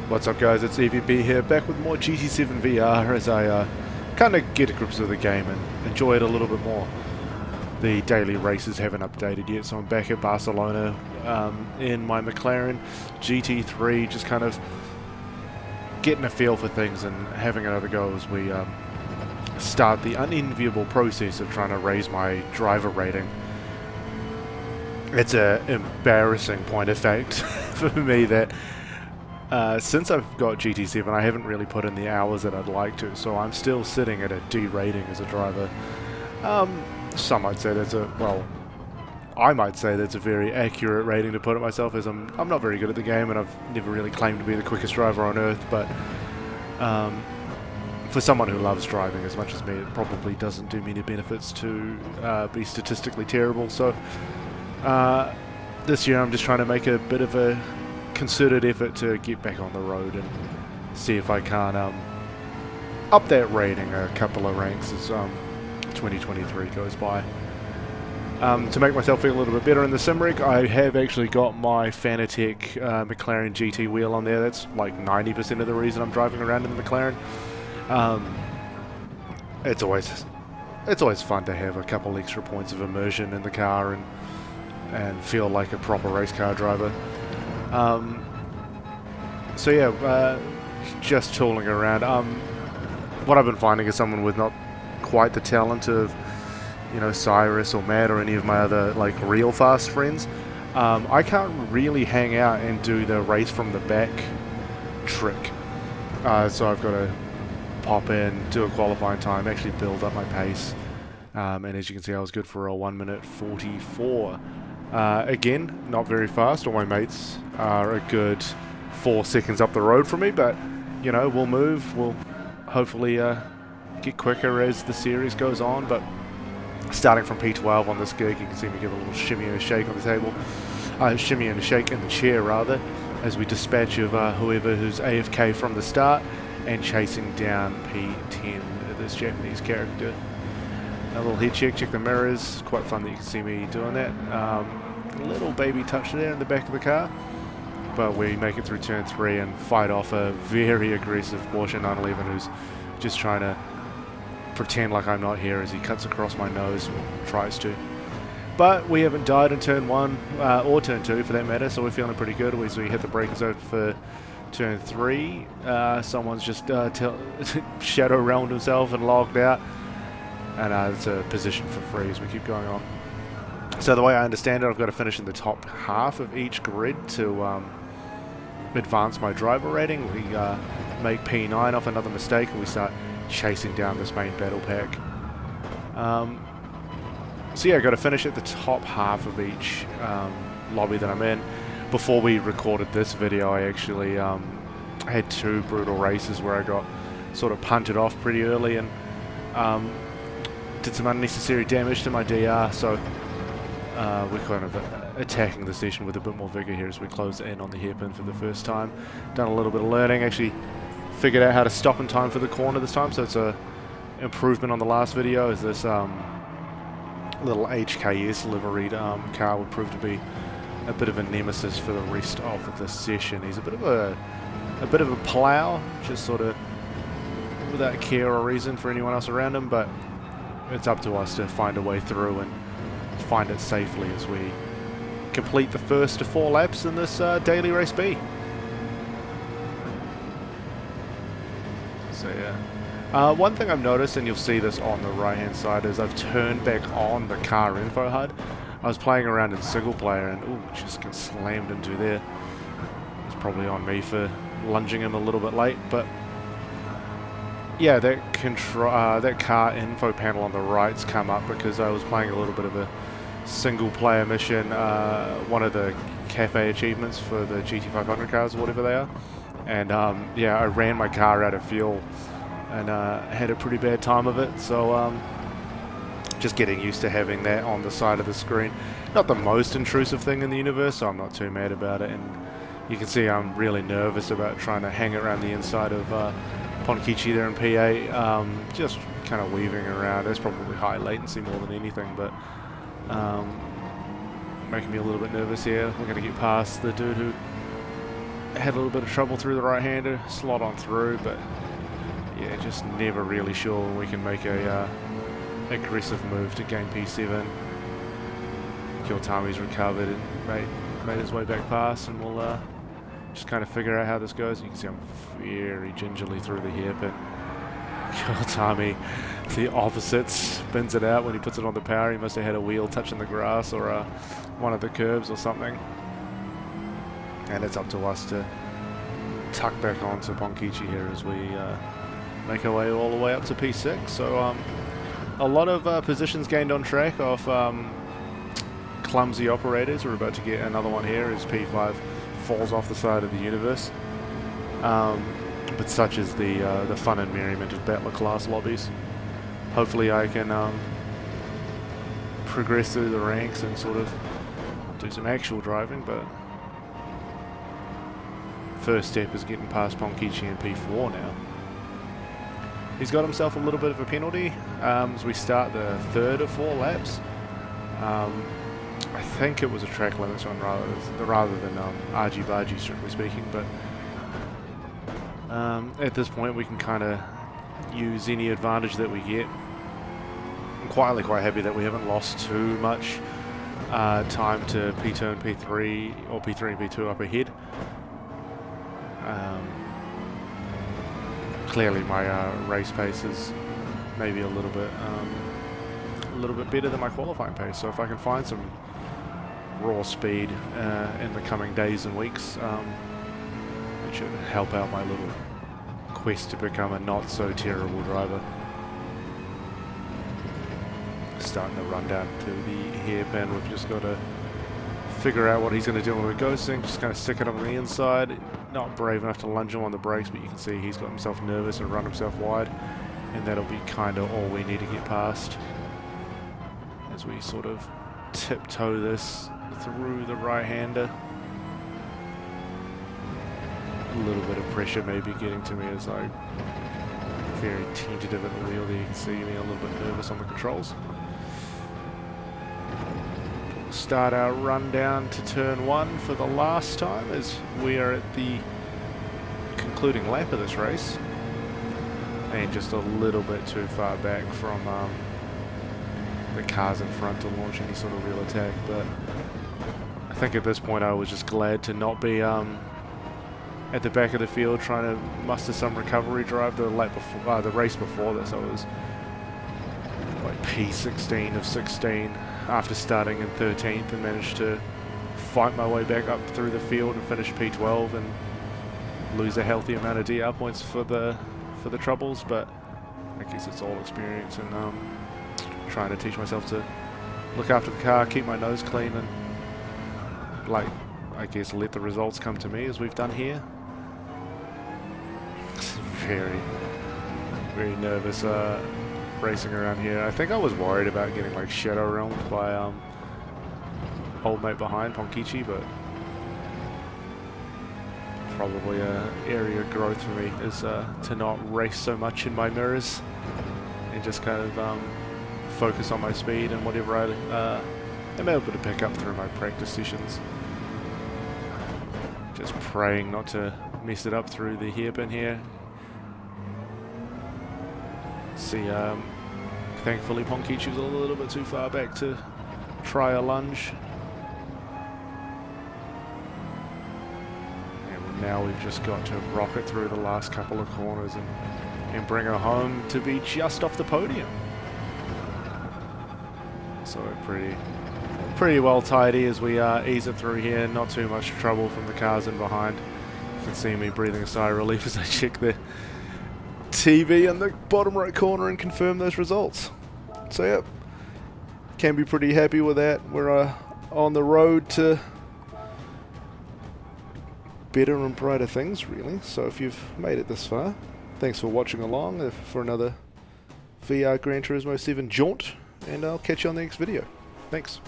What's up guys, it's EeveeP here, back with more GT7 VR as I kind of get to grips with the game and enjoy it a little bit more. The daily races haven't updated yet, so I'm back at Barcelona in my McLaren GT3, just kind of getting a feel for things and having another go as we start the unenviable process of trying to raise my driver rating. It's an embarrassing point of fact for me that since I've got GT7 I haven't really put in the hours that I'd like to, so I'm still sitting at a D rating as a driver. Some might say that's I might say that's a very accurate rating to put it myself, as I'm not very good at the game and I've never really claimed to be the quickest driver on earth, but for someone who loves driving as much as me, it probably doesn't do me any benefits to be statistically terrible. So this year I'm just trying to make a bit of a concerted effort to get back on the road and see if I can up that rating a couple of ranks as 2023 goes by. To make myself feel a little bit better in the sim rig, I have actually got my Fanatec McLaren GT wheel on there. That's like 90% of the reason I'm driving around in the McLaren. It's always fun to have a couple extra points of immersion in the car and feel like a proper race car driver. So yeah, just tooling around. What I've been finding is someone with not quite the talent of, you know, Cyrus or Matt or any of my other like real fast friends. I can't really hang out and do the race from the back trick. So I've got to pop in, do a qualifying time, actually build up my pace. And as you can see, I was good for a 1 minute 44. Again, not very fast. All my mates are a good 4 seconds up the road from me, but you know, we'll move. We'll hopefully get quicker as the series goes on. But starting from P12 on this gig, you can see me give a little shimmy and a shake on the table, shimmy and a shake in the chair rather, as we dispatch of whoever who's AFK from the start and chasing down P10, this Japanese character. A little head check, check the mirrors. Quite fun that you can see me doing that. Little baby touch there in the back of the car. But we make it through turn 3 and fight off a very aggressive Porsche 911 who's just trying to pretend like I'm not here as he cuts across my nose, or tries to. But we haven't died in turn 1, or turn 2 for that matter, so we're feeling pretty good as we hit the brake zone for turn 3. Someone's just shadow realmed himself and logged out. And it's a position for free as we keep going on. So the way I understand it, I've got to finish in the top half of each grid to advance my driver rating. We make P9 off another mistake and we start chasing down this main battle pack. So yeah, I've got to finish at the top half of each lobby that I'm in. Before we recorded this video, I actually had 2 brutal races where I got sort of punted off pretty early and did some unnecessary damage to my DR, so we're kind of attacking the session with a bit more vigor here as we close in on the hairpin for the first time. Done a little bit of learning, actually figured out how to stop in time for the corner this time, so it's a improvement on the last video, as this little HKS liveried car would prove to be a bit of a nemesis for the rest of the session. He's a bit of a plow, just sort of without care or reason for anyone else around him, but it's up to us to find a way through and find it safely as we complete the first of 4 laps in this daily race B. So yeah, one thing I've noticed, and you'll see this on the right hand side, is I've turned back on the car info HUD. I was playing around in single player and ooh, just got slammed into there. It's probably on me for lunging him a little bit late, but yeah, that car info panel on the right's come up because I was playing a little bit of a single player mission, one of the cafe achievements for the GT500 cars or whatever they are, and yeah, I ran my car out of fuel and had a pretty bad time of it, so just getting used to having that on the side of the screen. Not the most intrusive thing in the universe, so I'm not too mad about it, and you can see I'm really nervous about trying to hang around the inside of Ponkichi there in PA, just kind of weaving around. It's probably high latency more than anything, but making me a little bit nervous here. We're going to get past the dude who had a little bit of trouble through the right-hander, slot on through, but yeah, just never really sure when we can make a aggressive move to gain P7. Kiyotami's recovered and made his way back past, and we'll just kind of figure out how this goes. You can see I'm very gingerly through the hairpin. Kiyotami, the opposite, spins it out when he puts it on the power. He must have had a wheel touching the grass or one of the curbs or something. And it's up to us to tuck back onto Ponkichi here as we make our way all the way up to P6. So a lot of positions gained on track off clumsy operators. We're about to get another one here as P5 falls off the side of the universe. But such is the fun and merriment of battler class lobbies. Hopefully I can progress through the ranks and sort of do some actual driving, but first step is getting past Ponkichi in P4 now. He's got himself a little bit of a penalty as we start the third of 4 laps. I think it was a track limits one rather than argy-bargy, strictly speaking, but at this point we can kind of use any advantage that we get. I'm quietly quite happy that we haven't lost too much time to P2 and P3, or P3 and P2 up ahead. Clearly my race pace is maybe a little bit better than my qualifying pace, so if I can find some raw speed in the coming days and weeks, it should help out my little quest to become a not so terrible driver. Starting to run down to the hairpin. We've just got to figure out what he's going to do when we're ghosting. Just kind of stick it on the inside. Not brave enough to lunge him on the brakes, but you can see he's got himself nervous and run himself wide, and that'll be kind of all we need to get past as we sort of tiptoe this through the right-hander. A little bit of pressure maybe getting to me as I'm very tentative at the wheel there. You can see me a little bit nervous on the controls. Start our run down to turn 1 for the last time as we are at the concluding lap of this race, and just a little bit too far back from the cars in front to launch any sort of real attack. But I think at this point I was just glad to not be at the back of the field trying to muster some recovery drive. The lap before, the race before this, I was like P16 of 16 after starting in 13th and managed to fight my way back up through the field and finish P12 and lose a healthy amount of DR points for the troubles. But I guess it's all experience and trying to teach myself to look after the car, keep my nose clean, and I guess let the results come to me as we've done here. Very, very nervous racing around here. I think I was worried about getting like shadow realmed by old mate behind Ponkichi, but probably a area of growth for me is to not race so much in my mirrors and just kind of focus on my speed and whatever I am able to pick up through my practice sessions. Just praying not to mess it up through the hairpin here. See, thankfully Ponkichi was a little bit too far back to try a lunge. And now we've just got to rocket through the last couple of corners and bring her home to be just off the podium. So pretty well tidy as we ease it through here. Not too much trouble from the cars in behind. You can see me breathing a sigh of relief as I check the TV in the bottom right corner and confirm those results. So yep, can be pretty happy with that. We're on the road to better and brighter things, really. So if you've made it this far, thanks for watching along for another VR Gran Turismo 7 jaunt, and I'll catch you on the next video. Thanks.